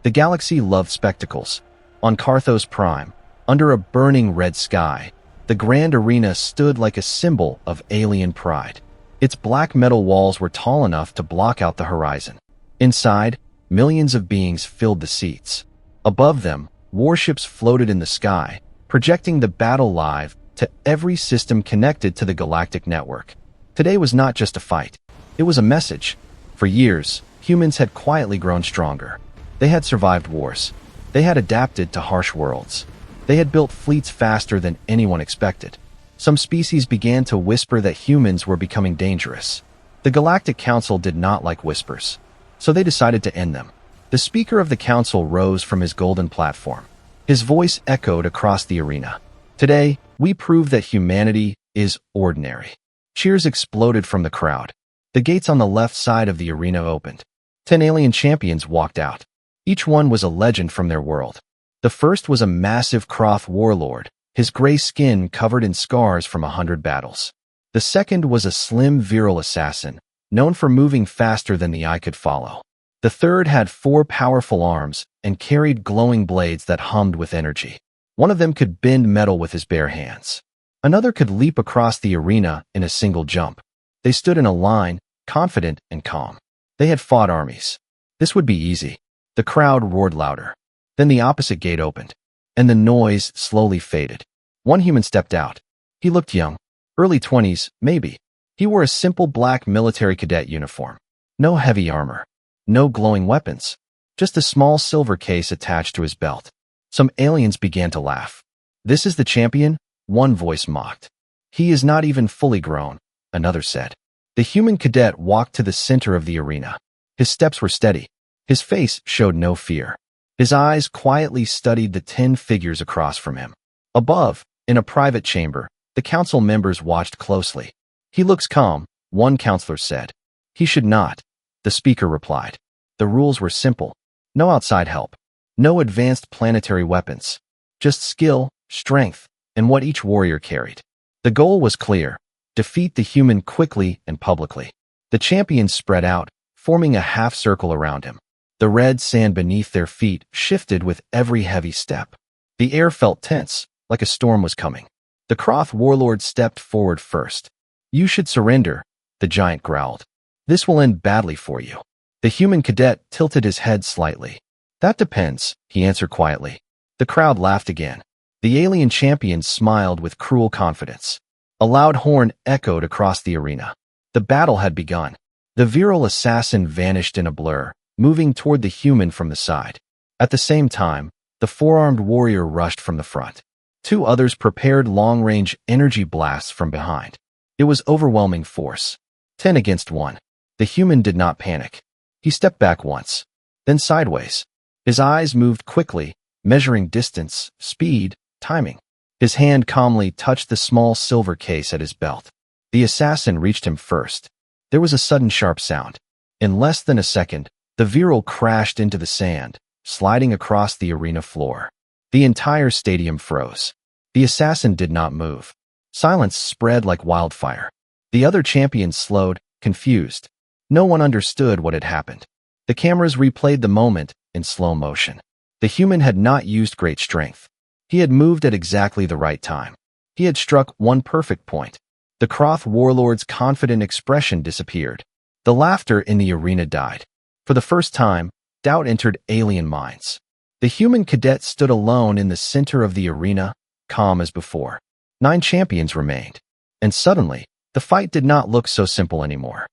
The galaxy loved spectacles. On Carthos Prime, under a burning red sky, the grand arena stood like a symbol of alien pride. Its black metal walls were tall enough to block out the horizon. Inside, millions of beings filled the seats. Above them, warships floated in the sky, projecting the battle live to every system connected to the galactic network. Today was not just a fight. It was a message. For years, humans had quietly grown stronger. They had survived wars. They had adapted to harsh worlds. They had built fleets faster than anyone expected. Some species began to whisper that humans were becoming dangerous. The Galactic Council did not like whispers, so they decided to end them. The speaker of the council rose from his golden platform. His voice echoed across the arena. Today, we prove that humanity is ordinary. Cheers exploded from the crowd. The gates on the left side of the arena opened. 10 alien champions walked out. Each one was a legend from their world. The first was a massive Croth warlord, his gray skin covered in scars from 100 battles. The second was a slim, virile assassin, known for moving faster than the eye could follow. The third had 4 powerful arms and carried glowing blades that hummed with energy. One of them could bend metal with his bare hands. Another could leap across the arena in a single jump. They stood in a line, confident and calm. They had fought armies. This would be easy. The crowd roared louder. Then the opposite gate opened, and the noise slowly faded. One human stepped out. He looked young, early 20s, maybe. He wore a simple black military cadet uniform. No heavy armor. No glowing weapons. Just a small silver case attached to his belt. Some aliens began to laugh. "This is the champion?" one voice mocked. "He is not even fully grown," another said. The human cadet walked to the center of the arena. His steps were steady. His face showed no fear. His eyes quietly studied the 10 figures across from him. Above, in a private chamber, the council members watched closely. "He looks calm," one counselor said. "He should not," the speaker replied. The rules were simple. No outside help. No advanced planetary weapons. Just skill, strength, and what each warrior carried. The goal was clear: defeat the human quickly and publicly. The champions spread out, forming a half circle around him. The red sand beneath their feet shifted with every heavy step. The air felt tense, like a storm was coming. The Croth warlord stepped forward first. "You should surrender," the giant growled. "This will end badly for you." The human cadet tilted his head slightly. "That depends," he answered quietly. The crowd laughed again. The alien champion smiled with cruel confidence. A loud horn echoed across the arena. The battle had begun. The virile assassin vanished in a blur, moving toward the human from the side. At the same time, the 4-armed warrior rushed from the front. 2 others prepared long-range energy blasts from behind. It was overwhelming force. 10 against 1. The human did not panic. He stepped back once, then sideways. His eyes moved quickly, measuring distance, speed, timing. His hand calmly touched the small silver case at his belt. The assassin reached him first. There was a sudden sharp sound. In less than a second, the virile crashed into the sand, sliding across the arena floor. The entire stadium froze. The assassin did not move. Silence spread like wildfire. The other champions slowed, confused. No one understood what had happened. The cameras replayed the moment in slow motion. The human had not used great strength. He had moved at exactly the right time. He had struck one perfect point. The Croth warlord's confident expression disappeared. The laughter in the arena died. For the first time, doubt entered alien minds. The human cadet stood alone in the center of the arena, calm as before. 9 champions remained. And suddenly, the fight did not look so simple anymore.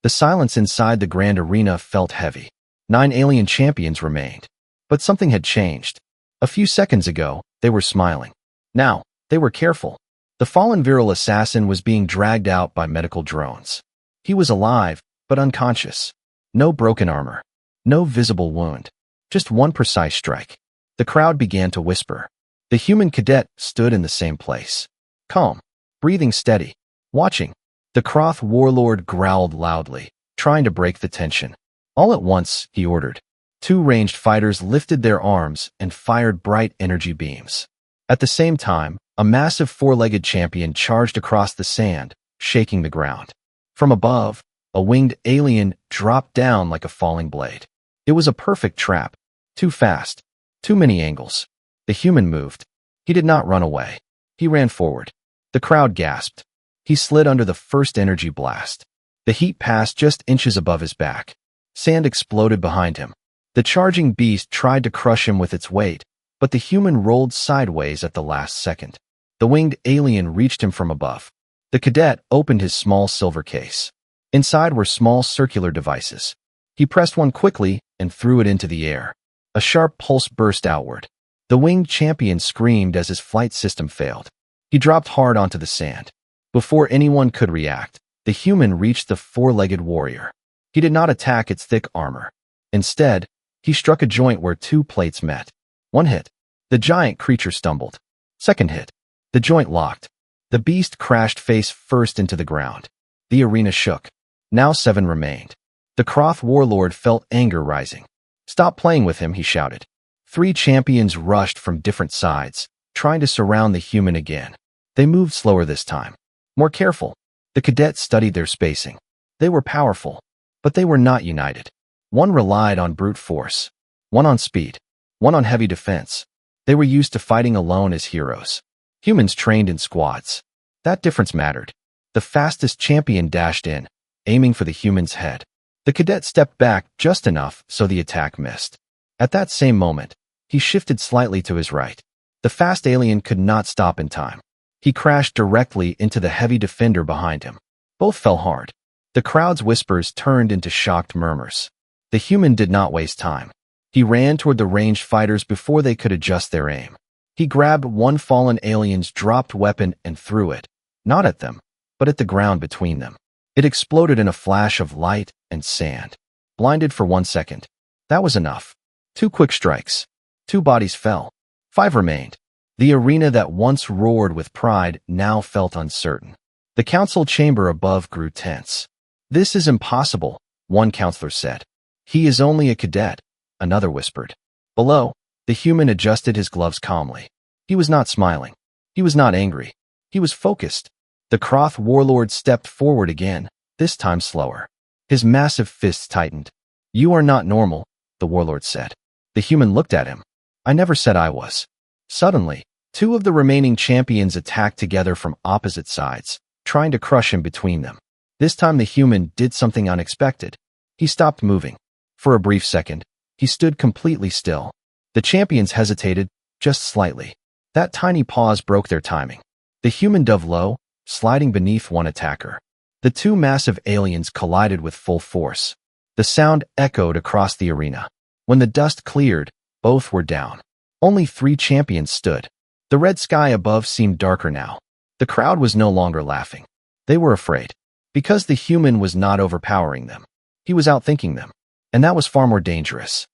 The silence inside the grand arena felt heavy. 9 alien champions remained. But something had changed. A few seconds ago, they were smiling. Now, they were careful. The fallen virile assassin was being dragged out by medical drones. He was alive, but unconscious. No broken armor. No visible wound. Just one precise strike. The crowd began to whisper. The human cadet stood in the same place. Calm. Breathing steady. Watching. The Croth warlord growled loudly, trying to break the tension. All at once, he ordered. 2 ranged fighters lifted their arms and fired bright energy beams. At the same time, a massive 4-legged champion charged across the sand, shaking the ground. From above, a winged alien dropped down like a falling blade. It was a perfect trap. Too fast. Too many angles. The human moved. He did not run away. He ran forward. The crowd gasped. He slid under the first energy blast. The heat passed just inches above his back. Sand exploded behind him. The charging beast tried to crush him with its weight, but the human rolled sideways at the last second. The winged alien reached him from above. The cadet opened his small silver case. Inside were small circular devices. He pressed one quickly and threw it into the air. A sharp pulse burst outward. The winged champion screamed as his flight system failed. He dropped hard onto the sand. Before anyone could react, the human reached the four-legged warrior. He did not attack its thick armor. Instead, he struck a joint where two plates met. One hit. The giant creature stumbled. Second hit. The joint locked. The beast crashed face first into the ground. The arena shook. Now 7 remained. The Croth warlord felt anger rising. "Stop playing with him," he shouted. 3 champions rushed from different sides, trying to surround the human again. They moved slower this time. More careful. The cadets studied their spacing. They were powerful, but they were not united. One relied on brute force. One on speed. One on heavy defense. They were used to fighting alone as heroes. Humans trained in squads. That difference mattered. The fastest champion dashed in, aiming for the human's head. The cadet stepped back just enough so the attack missed. At that same moment, he shifted slightly to his right. The fast alien could not stop in time. He crashed directly into the heavy defender behind him. Both fell hard. The crowd's whispers turned into shocked murmurs. The human did not waste time. He ran toward the ranged fighters before they could adjust their aim. He grabbed one fallen alien's dropped weapon and threw it, not at them, but at the ground between them. It exploded in a flash of light and sand. Blinded for 1 second. That was enough. 2 quick strikes. 2 bodies fell. 5 remained. The arena that once roared with pride now felt uncertain. The council chamber above grew tense. "This is impossible," one counselor said. "He is only a cadet," another whispered. Below, the human adjusted his gloves calmly. He was not smiling. He was not angry. He was focused. The Croth warlord stepped forward again, this time slower. His massive fists tightened. "You are not normal," the warlord said. The human looked at him. "I never said I was." Suddenly, 2 of the remaining champions attacked together from opposite sides, trying to crush him between them. This time the human did something unexpected. He stopped moving. For a brief second, he stood completely still. The champions hesitated, just slightly. That tiny pause broke their timing. The human dove low, sliding beneath one attacker. The 2 massive aliens collided with full force. The sound echoed across the arena. When the dust cleared, both were down. Only 3 champions stood. The red sky above seemed darker now. The crowd was no longer laughing. They were afraid. Because the human was not overpowering them. He was outthinking them. And that was far more dangerous.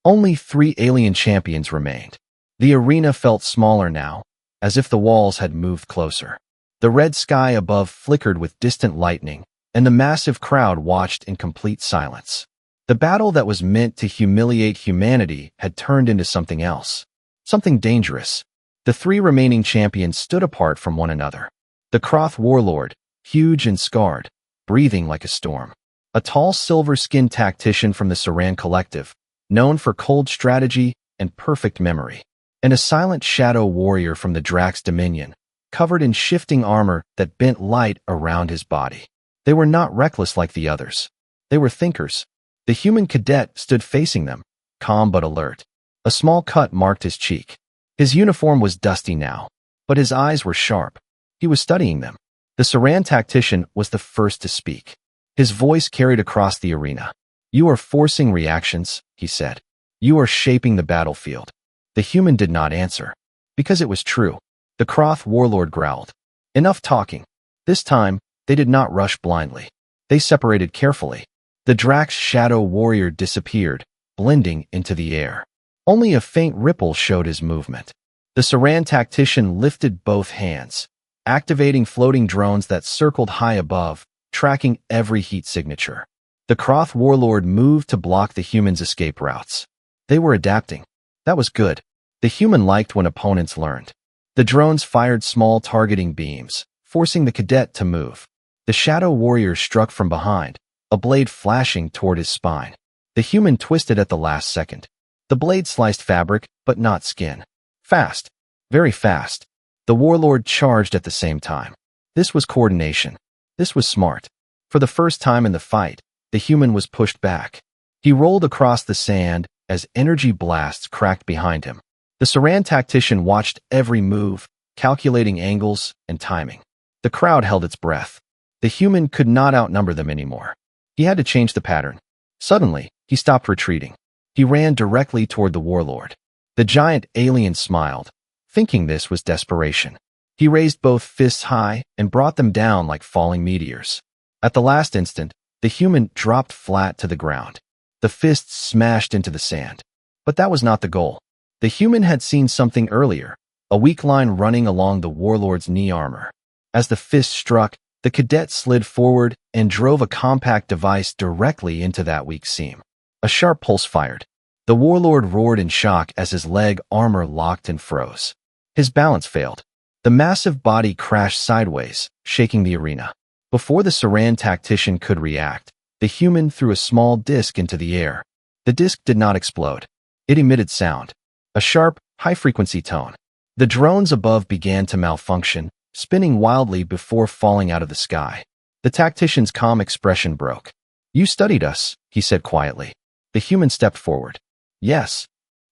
Only 3 alien champions remained. The arena felt smaller now, as if the walls had moved closer. The red sky above flickered with distant lightning, and the massive crowd watched in complete silence. The battle that was meant to humiliate humanity had turned into something else. Something dangerous. The 3 remaining champions stood apart from one another. The Croth warlord, huge and scarred, breathing like a storm. A tall silver-skinned tactician from the Saran Collective, known for cold strategy and perfect memory. And a silent shadow warrior from the Drax Dominion, covered in shifting armor that bent light around his body. They were not reckless like the others. They were thinkers. The human cadet stood facing them, calm but alert. A small cut marked his cheek. His uniform was dusty now, but his eyes were sharp. He was studying them. The Saran tactician was the first to speak. His voice carried across the arena. "You are forcing reactions," he said. "You are shaping the battlefield." The human did not answer. Because it was true. The Croth warlord growled. "Enough talking." This time, they did not rush blindly. They separated carefully. The Drax shadow warrior disappeared, blending into the air. Only a faint ripple showed his movement. The Saran tactician lifted both hands, activating floating drones that circled high above, tracking every heat signature. The Croth warlord moved to block the humans' escape routes. They were adapting. That was good. The human liked when opponents learned. The drones fired small targeting beams, forcing the cadet to move. The shadow warrior struck from behind, a blade flashing toward his spine. The human twisted at the last second. The blade sliced fabric, but not skin. Fast. Very fast. The warlord charged at the same time. This was coordination. This was smart. For the first time in the fight, the human was pushed back. He rolled across the sand as energy blasts cracked behind him. The Saran tactician watched every move, calculating angles and timing. The crowd held its breath. The human could not outnumber them anymore. He had to change the pattern. Suddenly, he stopped retreating. He ran directly toward the warlord. The giant alien smiled, thinking this was desperation. He raised both fists high and brought them down like falling meteors. At the last instant, the human dropped flat to the ground. The fists smashed into the sand. But that was not the goal. The human had seen something earlier, a weak line running along the warlord's knee armor. As the fist struck, the cadet slid forward and drove a compact device directly into that weak seam. A sharp pulse fired. The warlord roared in shock as his leg armor locked and froze. His balance failed. The massive body crashed sideways, shaking the arena. Before the Saran tactician could react, the human threw a small disc into the air. The disc did not explode. It emitted sound, a sharp, high-frequency tone. The drones above began to malfunction, spinning wildly before falling out of the sky. The tactician's calm expression broke. "You studied us," he said quietly. The human stepped forward. "Yes."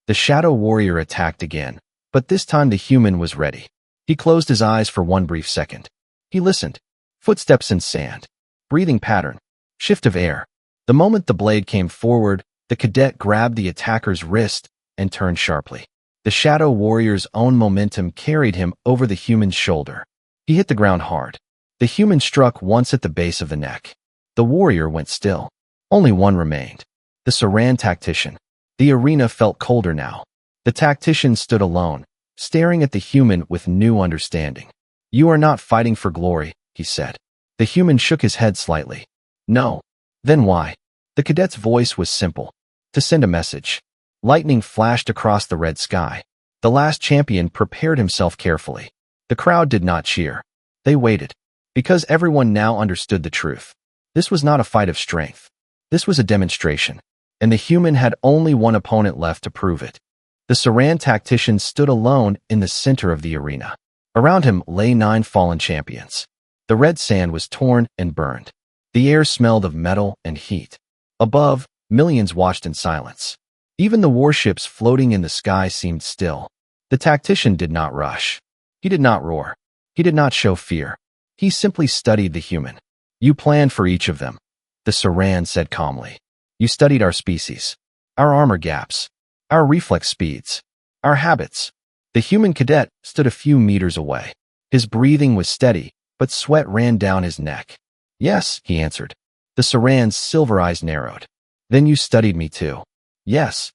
The shadow warrior attacked again, but this time the human was ready. He closed his eyes for one brief second. He listened. Footsteps in sand. Breathing pattern. Shift of air. The moment the blade came forward, the cadet grabbed the attacker's wrist and turned sharply. The shadow warrior's own momentum carried him over the human's shoulder. He hit the ground hard. The human struck once at the base of the neck. The warrior went still. Only one remained. The Saran tactician. The arena felt colder now. The tactician stood alone, staring at the human with new understanding. "You are not fighting for glory," he said. The human shook his head slightly. "No." "Then why?" The cadet's voice was simple. "To send a message." Lightning flashed across the red sky. The last champion prepared himself carefully. The crowd did not cheer. They waited. Because everyone now understood the truth. This was not a fight of strength. This was a demonstration. And the human had only one opponent left to prove it. The Saran tactician stood alone in the center of the arena. Around him lay 9 fallen champions. The red sand was torn and burned. The air smelled of metal and heat. Above, millions watched in silence. Even the warships floating in the sky seemed still. The tactician did not rush. He did not roar. He did not show fear. He simply studied the human. "You planned for each of them," the Saran said calmly. "You studied our species, our armor gaps, our reflex speeds, our habits." The human cadet stood a few meters away. His breathing was steady, but sweat ran down his neck. "Yes," he answered. The Saran's silver eyes narrowed. "Then you studied me too." "Yes."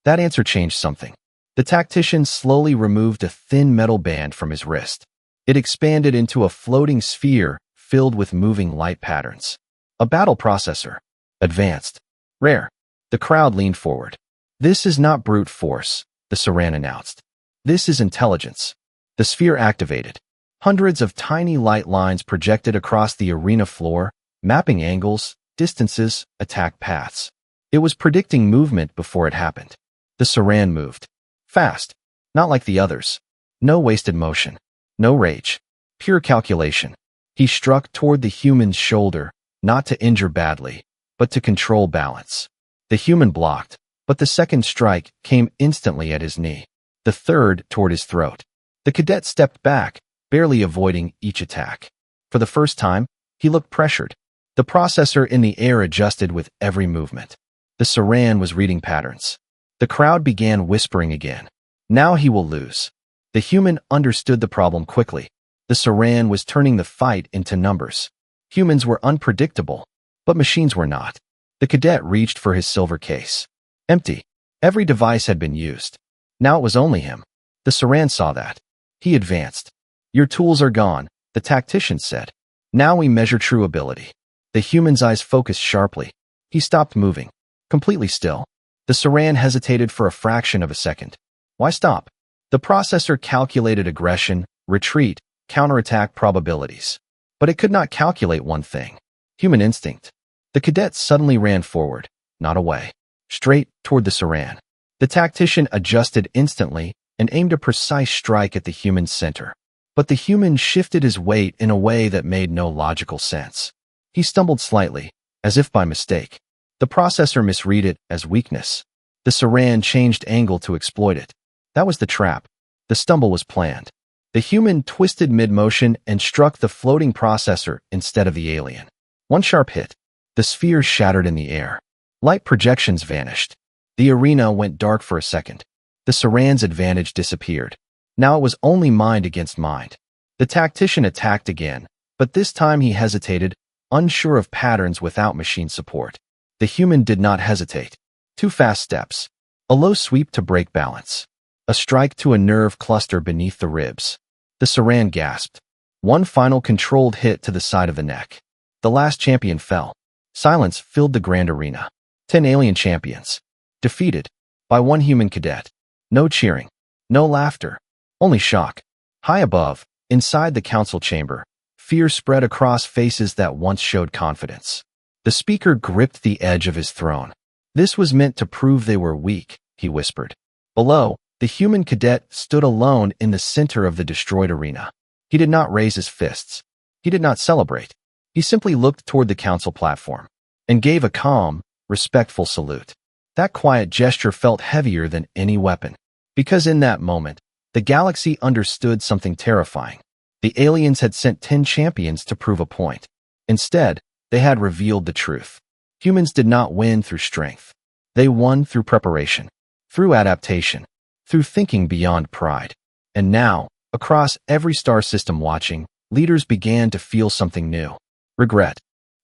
That answer changed something. The tactician slowly removed a thin metal band from his wrist. It expanded into a floating sphere filled with moving light patterns. A battle processor. Advanced. Rare. The crowd leaned forward. "This is not brute force," the Saran announced. "This is intelligence." The sphere activated. Hundreds of tiny light lines projected across the arena floor, mapping angles, distances, attack paths. It was predicting movement before it happened. The Saran moved. Fast. Not like the others. No wasted motion. No rage. Pure calculation. He struck toward the human's shoulder, not to injure badly, but to control balance. The human blocked, but the second strike came instantly at his knee. The third toward his throat. The cadet stepped back, barely avoiding each attack. For the first time, he looked pressured. The processor in the air adjusted with every movement. The Saran was reading patterns. The crowd began whispering again. "Now he will lose." The human understood the problem quickly. The Saran was turning the fight into numbers. Humans were unpredictable, but machines were not. The cadet reached for his silver case. Empty. Every device had been used. Now it was only him. The Saran saw that. He advanced. "Your tools are gone," the tactician said. "Now we measure true ability." The human's eyes focused sharply. He stopped moving. Completely still. The Saran hesitated for a fraction of a second. Why stop? The processor calculated aggression, retreat, counterattack probabilities. But it could not calculate one thing. Human instinct. The cadet suddenly ran forward, not away. Straight toward the Saran. The tactician adjusted instantly and aimed a precise strike at the human's center. But the human shifted his weight in a way that made no logical sense. He stumbled slightly, as if by mistake. The processor misread it as weakness. The Saran changed angle to exploit it. That was the trap. The stumble was planned. The human twisted mid-motion and struck the floating processor instead of the alien. One sharp hit. The sphere shattered in the air. Light projections vanished. The arena went dark for a second. The Saran's advantage disappeared. Now it was only mind against mind. The tactician attacked again, but this time he hesitated, unsure of patterns without machine support. The human did not hesitate. 2 fast steps. A low sweep to break balance. A strike to a nerve cluster beneath the ribs. The Saran gasped. One final controlled hit to the side of the neck. The last champion fell. Silence filled the grand arena. 10 alien champions. Defeated. By 1 human cadet. No cheering. No laughter. Only shock. High above, inside the council chamber, fear spread across faces that once showed confidence. The speaker gripped the edge of his throne. This was meant to prove they were weak, he whispered. Below, the human cadet stood alone in the center of the destroyed arena. He did not raise his fists. He did not celebrate. He simply looked toward the council platform and gave a calm, respectful salute. That quiet gesture felt heavier than any weapon, because in that moment, the galaxy understood something terrifying. The aliens had sent 10 champions to prove a point. Instead, they had revealed the truth. Humans did not win through strength. They won through preparation, through adaptation, through thinking beyond pride. And now, across every star system watching, leaders began to feel something new. Regret.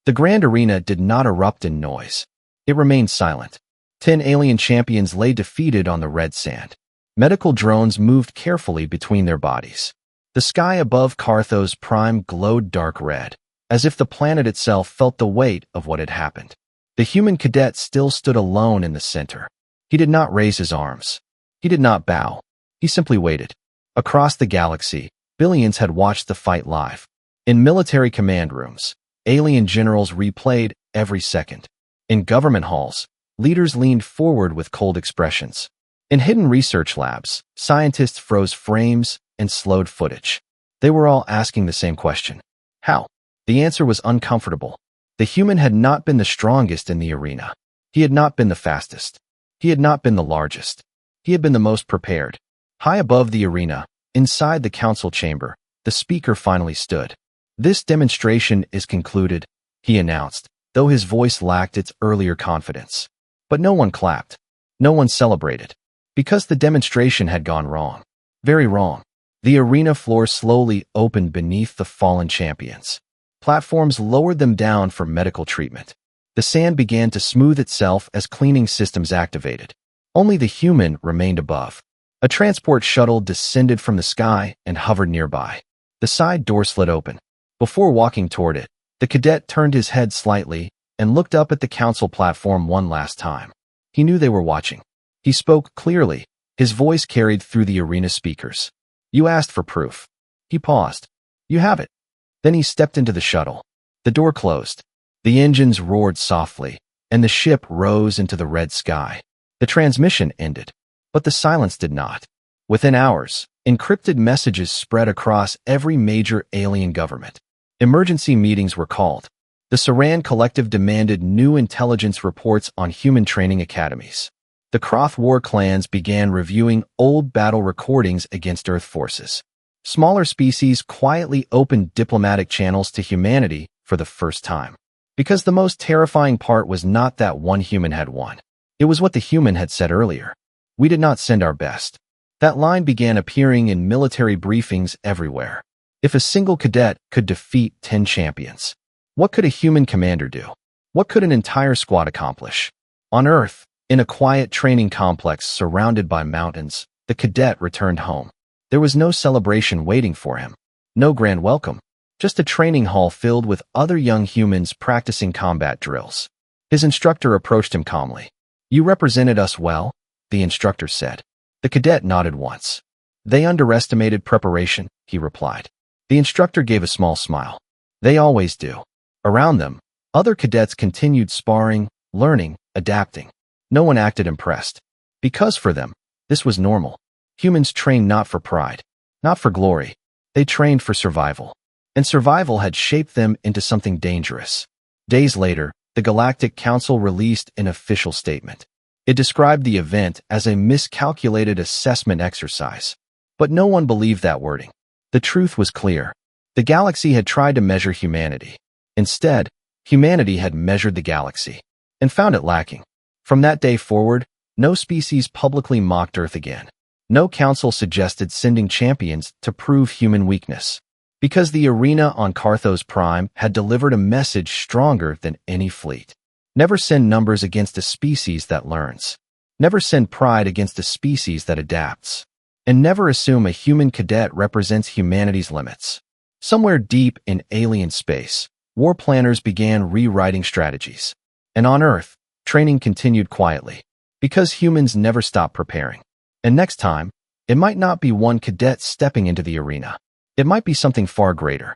The grand arena did not erupt in noise. It remained silent. 10 alien champions lay defeated on the red sand. Medical drones moved carefully between their bodies. The sky above Carthos Prime glowed dark red, as if the planet itself felt the weight of what had happened. The human cadet still stood alone in the center. He did not raise his arms. He did not bow. He simply waited. Across the galaxy, billions had watched the fight live. In military command rooms, alien generals replayed every second. In government halls, leaders leaned forward with cold expressions. In hidden research labs, scientists froze frames and slowed footage. They were all asking the same question. How? The answer was uncomfortable. The human had not been the strongest in the arena. He had not been the fastest. He had not been the largest. He had been the most prepared. High above the arena, inside the council chamber, the speaker finally stood. This demonstration is concluded, he announced, though his voice lacked its earlier confidence. But no one clapped. No one celebrated. Because the demonstration had gone wrong. Very wrong. The arena floor slowly opened beneath the fallen champions. Platforms lowered them down for medical treatment. The sand began to smooth itself as cleaning systems activated. Only the human remained above. A transport shuttle descended from the sky and hovered nearby. The side door slid open. Before walking toward it, the cadet turned his head slightly and looked up at the council platform one last time. He knew they were watching. He spoke clearly. His voice carried through the arena speakers. You asked for proof. He paused. You have it. Then he stepped into the shuttle. The door closed. The engines roared softly, and the ship rose into the red sky. The transmission ended, but the silence did not. Within hours, encrypted messages spread across every major alien government. Emergency meetings were called. The Saran Collective demanded new intelligence reports on human training academies. The Croth War clans began reviewing old battle recordings against Earth forces. Smaller species quietly opened diplomatic channels to humanity for the first time. Because the most terrifying part was not that one human had won. It was what the human had said earlier. We did not send our best. That line began appearing in military briefings everywhere. If a single cadet could defeat 10 champions, what could a human commander do? What could an entire squad accomplish? On Earth, in a quiet training complex surrounded by mountains, the cadet returned home. There was no celebration waiting for him. No grand welcome. Just a training hall filled with other young humans practicing combat drills. His instructor approached him calmly. You represented us well, the instructor said. The cadet nodded once. They underestimated preparation, he replied. The instructor gave a small smile. They always do. Around them, other cadets continued sparring, learning, adapting. No one acted impressed. Because for them, this was normal. Humans trained not for pride, not for glory. They trained for survival. And survival had shaped them into something dangerous. Days later, the Galactic Council released an official statement. It described the event as a miscalculated assessment exercise. But no one believed that wording. The truth was clear. The galaxy had tried to measure humanity. Instead, humanity had measured the galaxy and found it lacking. From that day forward, no species publicly mocked Earth again. No council suggested sending champions to prove human weakness. Because the arena on Carthos Prime had delivered a message stronger than any fleet. Never send numbers against a species that learns. Never send pride against a species that adapts. And never assume a human cadet represents humanity's limits. Somewhere deep in alien space, war planners began rewriting strategies. And on Earth, training continued quietly. Because humans never stop preparing. And next time, it might not be one cadet stepping into the arena. It might be something far greater.